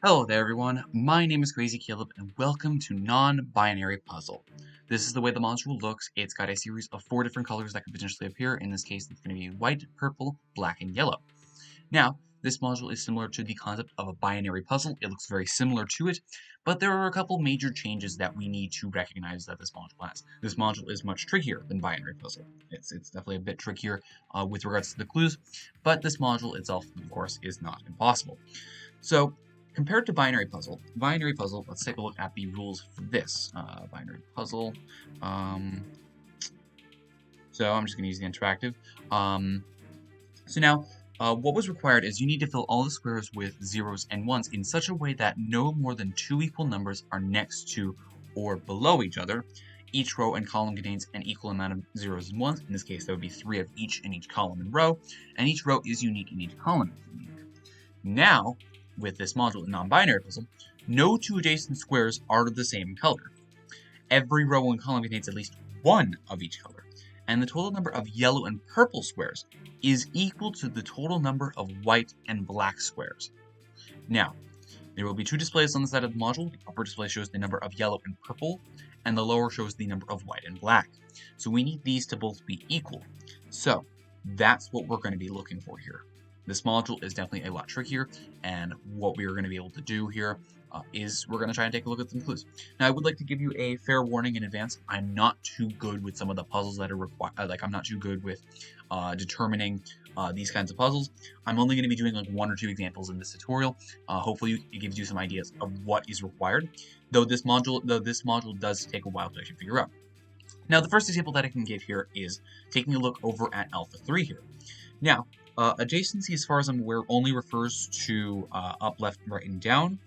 Hello there everyone, my name is Crazy Caleb and welcome to Non-Binary Puzzle. This is the way the module looks. It's got a series of 4 different colors that could potentially appear. In this case, it's going to be white, purple, black, and yellow. Now, this module is similar to the concept of a binary puzzle. It looks very similar to it, but there are a couple major changes that we need to recognize that this module has. This module is much trickier than binary puzzle. It's definitely a bit trickier with regards to the clues, but this module itself, of course, is not impossible. So, compared to binary puzzle, let's take a look at the rules for this binary puzzle. So I'm just going to use the interactive. So now, what was required is you need to fill all the squares with zeros and ones in such a way that no more than 2 equal numbers are next to or below each other. Each row and column contains an equal amount of zeros and ones. In this case, there would be 3 of each in each column and row, and each row is unique in each column. Now, with this module in non-binary puzzle, no 2 adjacent squares are the same color. Every row and column contains at least 1 of each color, and the total number of yellow and purple squares is equal to the total number of white and black squares. Now, there will be 2 displays on the side of the module. The upper display shows the number of yellow and purple, and the lower shows the number of white and black. So we need these to both be equal. So that's what we're going to be looking for here. This module is definitely a lot trickier, and what we are going to be able to do here is we're going to try and take a look at some clues. Now, I would like to give you a fair warning in advance. I'm not too good with some of the puzzles that are required. I'm not too good with determining these kinds of puzzles. I'm only going to be doing like 1 or 2 examples in this tutorial. Hopefully, it gives you some ideas of what is required. Though this module does take a while to actually figure out. Now, the first example that I can give here is taking a look over at Alpha 3 here. Now, adjacency, as far as I'm aware, only refers to up, left, right, and down.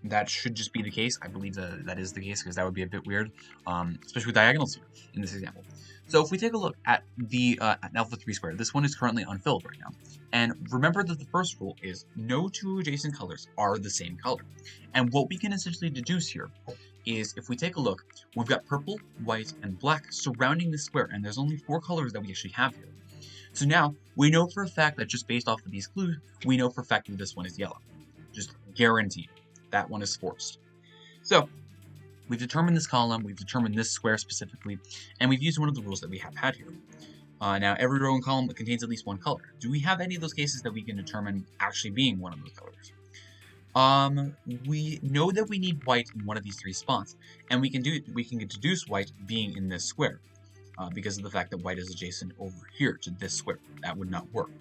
That should just be the case. I believe that is the case because that would be a bit weird, especially with diagonals here in this example. So if we take a look at the at alpha 3 squared, this one is currently unfilled right now. And remember that the first rule is no 2 adjacent colors are the same color. And what we can essentially deduce here is if we take a look, we've got purple, white, and black surrounding this square, and there's only 4 colors that we actually have here. So now, we know for a fact that just based off of these clues, we know for a fact that this one is yellow. Just guaranteed. That one is forced. So, we've determined this column, we've determined this square specifically, and we've used one of the rules that we have had here. Now, every row and column contains at least 1 color. Do we have any of those cases that we can determine actually being one of those colors? We know that we need white in one of these 3 spots, and we can deduce white being in this square. Because of the fact that white is adjacent over here to this square. That would not work.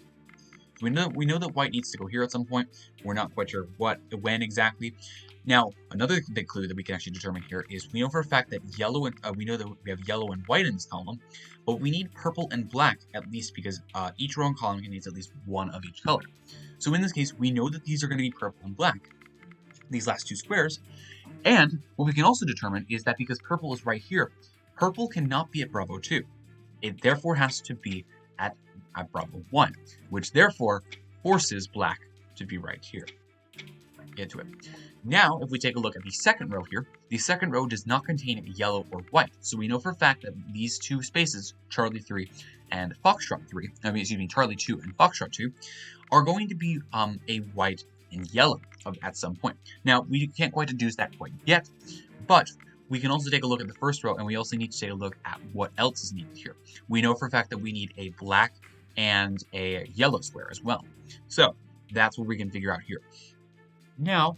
We know that white needs to go here at some point. We're not quite sure when exactly. Now, another big clue that we can actually determine here is we know for a fact that we know that we have yellow and white in this column, but we need purple and black at least because each row and column contains at least 1 of each color. So in this case, we know that these are going to be purple and black, these last 2 squares. And what we can also determine is that because purple is right here, purple cannot be at Bravo 2. It therefore has to be at Bravo 1, which therefore forces black to be right here. Get to it. Now, if we take a look at the second row here, the second row does not contain yellow or white. So we know for a fact that these 2 spaces, Charlie 3 and Foxtrot 3, Charlie 2 and Foxtrot 2, are going to be a white and yellow at some point. Now, we can't quite deduce that quite yet, but we can also take a look at the first row, and we also need to take a look at what else is needed here. We know for a fact that we need a black and a yellow square as well. So that's what we can figure out here. Now,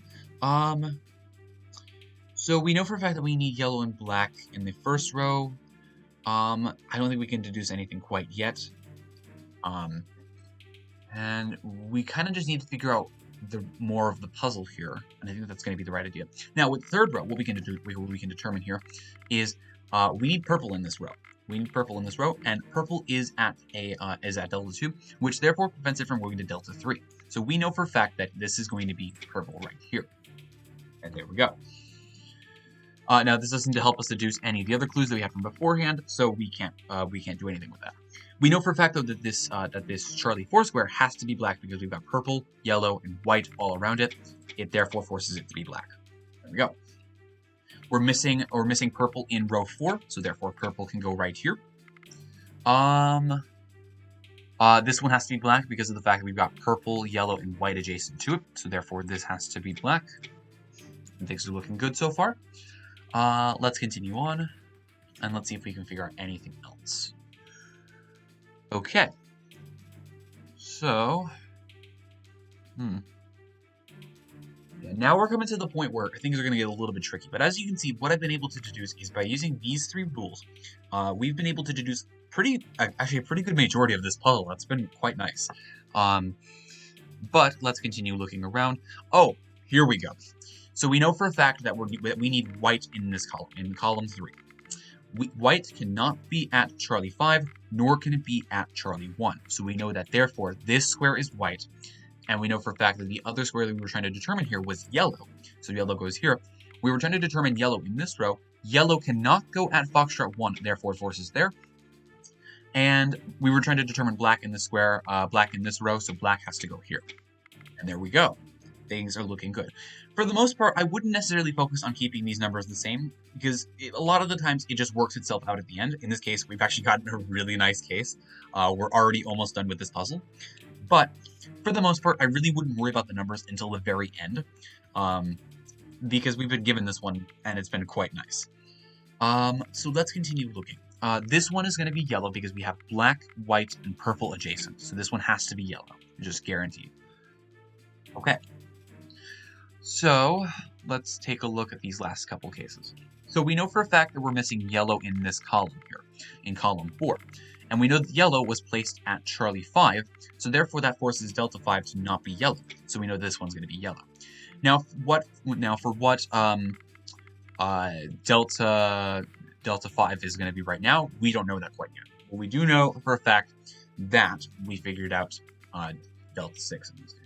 so we know for a fact that we need yellow and black in the first row. I don't think we can deduce anything quite yet. And we kind of just need to figure out more of the puzzle here, and I think that's going to be the right idea. Now, with the third row, what we can determine here is we need purple in this row. We need purple in this row, and purple is at delta 2, which therefore prevents it from going to delta 3. So we know for a fact that this is going to be purple right here. And there we go. Now, this doesn't help us deduce any of the other clues that we had from beforehand, so we can't do anything with that. We know for a fact, though, that this Charlie 4 square has to be black because we've got purple, yellow, and white all around it. It therefore forces it to be black. There we go. We're missing purple in row 4, so therefore purple can go right here. This one has to be black because of the fact that we've got purple, yellow, and white adjacent to it. So therefore, this has to be black. And things are looking good so far. Let's continue on, and let's see if we can figure out anything else. Okay. So, yeah, now we're coming to the point where things are going to get a little bit tricky. But as you can see, what I've been able to deduce is by using these 3 rules, we've been able to deduce actually a pretty good majority of this puzzle. That's been quite nice. But let's continue looking around. Oh, here we go. So we know for a fact that we need white in this column, in column 3. White cannot be at Charlie 5, nor can it be at Charlie 1. So we know that, therefore, this square is white, and we know for a fact that the other square that we were trying to determine here was yellow. So yellow goes here. We were trying to determine yellow in this row. Yellow cannot go at Foxtrot 1, therefore it forces there. And we were trying to determine black in this square, black in this row, so black has to go here. And there we go. Things are looking good. For the most part, I wouldn't necessarily focus on keeping these numbers the same, because a lot of the times it just works itself out at the end. In this case, we've actually gotten a really nice case. We're already almost done with this puzzle. But for the most part, I really wouldn't worry about the numbers until the very end, because we've been given this one, and it's been quite nice. So let's continue looking. This one is going to be yellow because we have black, white, and purple adjacent. So this one has to be yellow, just guaranteed. Okay. So let's take a look at these last couple cases. So we know for a fact that we're missing yellow in this column here, in column 4. And we know that yellow was placed at Charlie 5, so therefore that forces Delta 5 to not be yellow. So we know this one's going to be yellow. Now, for what Delta 5 is going to be right now, we don't know that quite yet. But we do know for a fact that we figured out Delta 6 in this case.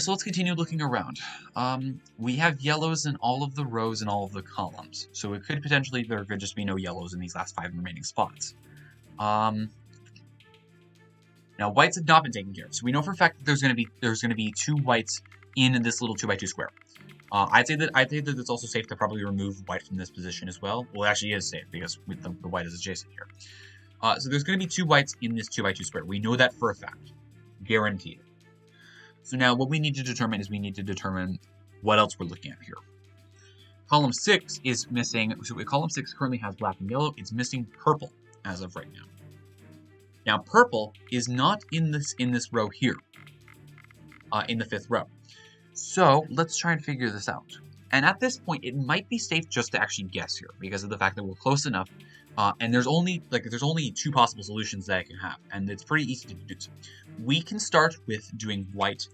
So let's continue looking around. We have yellows in all of the rows and all of the columns. So it could potentially, there could just be no yellows in these last 5 remaining spots. Now whites have not been taken care of. So we know for a fact that there's going to be 2 whites in this little 2x2 square. I'd say that it's also safe to probably remove white from this position as well. Well, it actually is safe because the white is adjacent here. So there's going to be 2 whites in this 2x2 square. We know that for a fact. Guaranteed. So now what we need to determine is what else we're looking at here. Column 6 is missing, so column 6 currently has black and yellow. It's missing purple as of right now. Now purple is not in this row here, in the 5th row. So let's try and figure this out. And at this point, it might be safe just to actually guess here because of the fact that we're close enough. And there's only 2 possible solutions that I can have, and it's pretty easy to deduce. We can start with doing white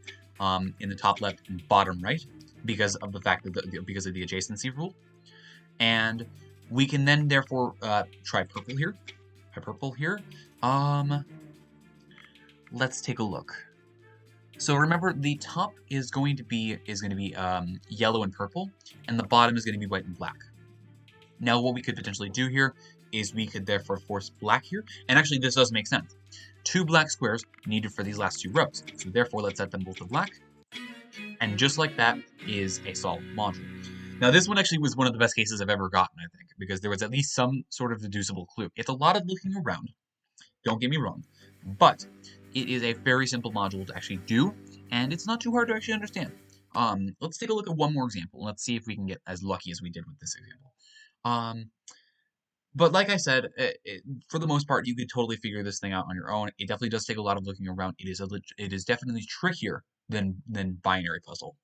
in the top left and bottom right because of the fact that because of the adjacency rule, and we can then therefore try purple here. Let's take a look. So remember, the top is going to be yellow and purple, and the bottom is going to be white and black. Now, what we could potentially do here is we could therefore force black here, and actually this does make sense. 2 black squares needed for these last 2 rows, so therefore let's set them both to black, and just like that is a solved module. Now this one actually was one of the best cases I've ever gotten, I think, because there was at least some sort of deducible clue. It's a lot of looking around, don't get me wrong, but it is a very simple module to actually do, and it's not too hard to actually understand. Let's take a look at one more example, and let's see if we can get as lucky as we did with this example. But like I said, for the most part, you could totally figure this thing out on your own. It definitely does take a lot of looking around. It is definitely trickier than binary puzzle.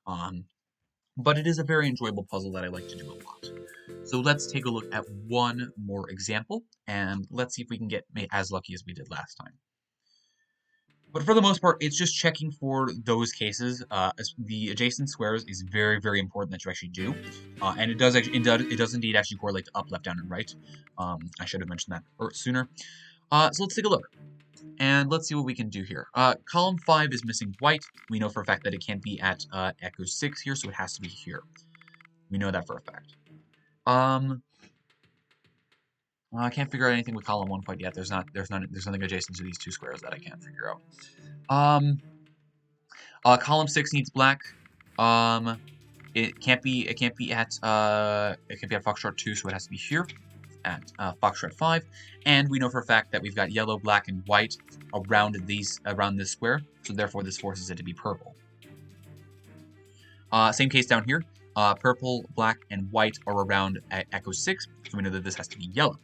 But it is a very enjoyable puzzle that I like to do a lot. So let's take a look at one more example, and let's see if we can get as lucky as we did last time. But for the most part, it's just checking for those cases. The adjacent squares is very, very important that you actually do, and it does indeed actually correlate to up, left, down, and right. I should have mentioned that sooner. So let's take a look, and let's see what we can do here. Column 5 is missing white. We know for a fact that it can't be at echo 6 here, so it has to be here. We know that for a fact. I can't figure out anything with column 1 quite yet. There's nothing adjacent to these 2 squares that I can't figure out. Column 6 needs black. It can't be at Foxtrot 2, so it has to be here. at Foxtrot 5, and we know for a fact that we've got yellow, black, and white around this square, so therefore this forces it to be purple. Same case down here. Purple, black, and white are around at Echo 6, so we know that this has to be yellow.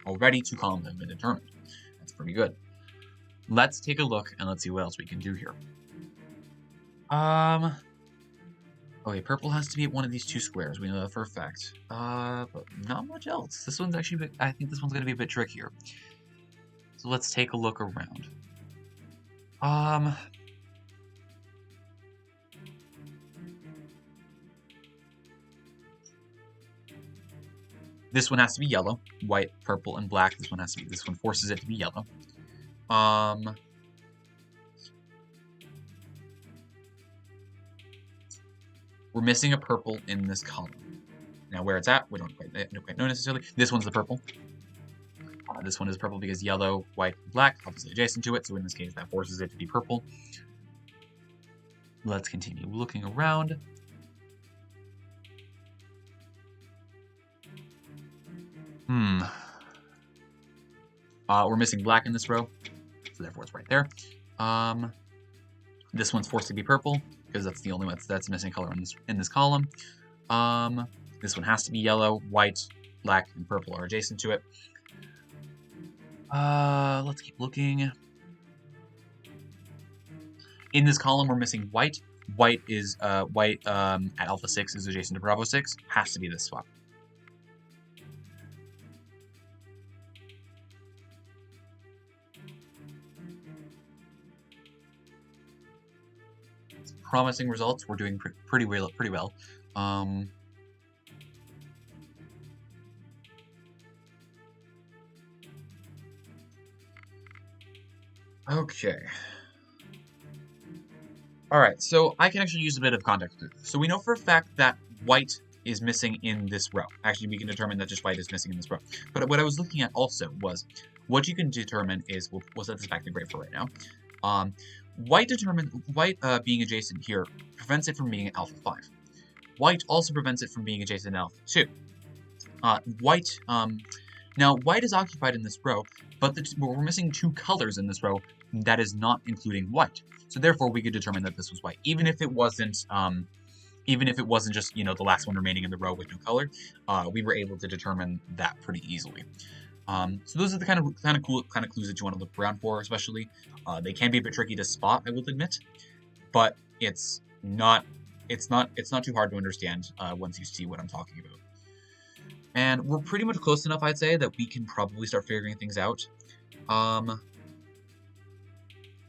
Already 2 columns have been determined. That's pretty good. Let's take a look and let's see what else we can do here. Okay, purple has to be at one of these 2 squares. We know that for a fact. But not much else. This one's actually, I think this one's going to be a bit trickier. So let's take a look around. This one has to be yellow, white, purple, and black. This one forces it to be yellow. We're missing a purple in this column. Now where it's at, we don't quite know necessarily. This one's the purple. This one is purple because yellow, white, and black obviously adjacent to it, so in this case that forces it to be purple. Let's continue looking around. We're missing black in this row, so therefore it's right there. This one's forced to be purple because that's the only one that's missing color in this column. This one has to be yellow, white, black, and purple are adjacent to it. Let's keep looking. In this column, we're missing white. White is at alpha 6 is adjacent to Bravo 6. Has to be this spot. Promising results. We're doing pretty well. Okay. Alright, so I can actually use a bit of context. So we know for a fact that white is missing in this row. Actually, we can determine that just white is missing in this row. But what I was looking at also was, what you can determine is, we'll set this back to gray for right now. White being adjacent here prevents it from being alpha 5. White also prevents it from being adjacent to alpha 2. Now white is occupied in this row, but we're missing 2 colors in this row that is not including white. So therefore we could determine that this was white, even if it wasn't just, the last one remaining in the row with no color. We were able to determine that pretty easily. So those are the kind of clues that you want to look around for, especially. They can be a bit tricky to spot, I will admit, but it's not too hard to understand once you see what I'm talking about. And we're pretty much close enough, I'd say, that we can probably start figuring things out.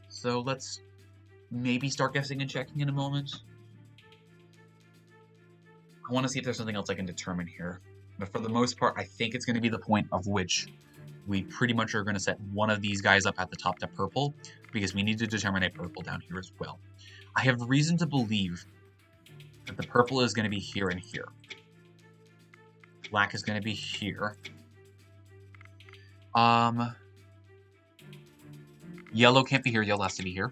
So let's maybe start guessing and checking in a moment. I want to see if there's something else I can determine here. But for the most part, I think it's going to be the point of which we pretty much are going to set one of these guys up at the top to purple, because we need to determine a purple down here as well. I have reason to believe that the purple is going to be here and here. Black is going to be here. Yellow can't be here. Yellow has to be here.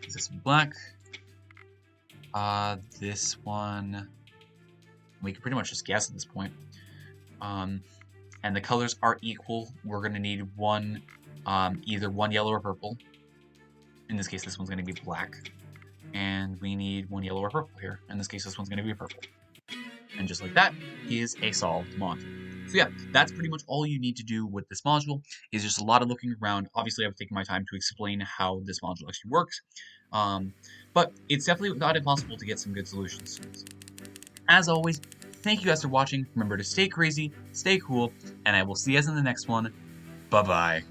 Is this black? This one, we can pretty much just guess at this point. And the colors are equal. We're going to need one, either one yellow or purple. In this case, this one's going to be black. And we need one yellow or purple here. In this case, this one's going to be purple. And just like that is a solved module. So yeah, that's pretty much all you need to do with this module, is just a lot of looking around. Obviously, I've taken my time to explain how this module actually works. But it's definitely not impossible to get some good solutions. As always, thank you guys for watching. Remember to stay crazy, stay cool, and I will see you guys in the next one. Bye-bye.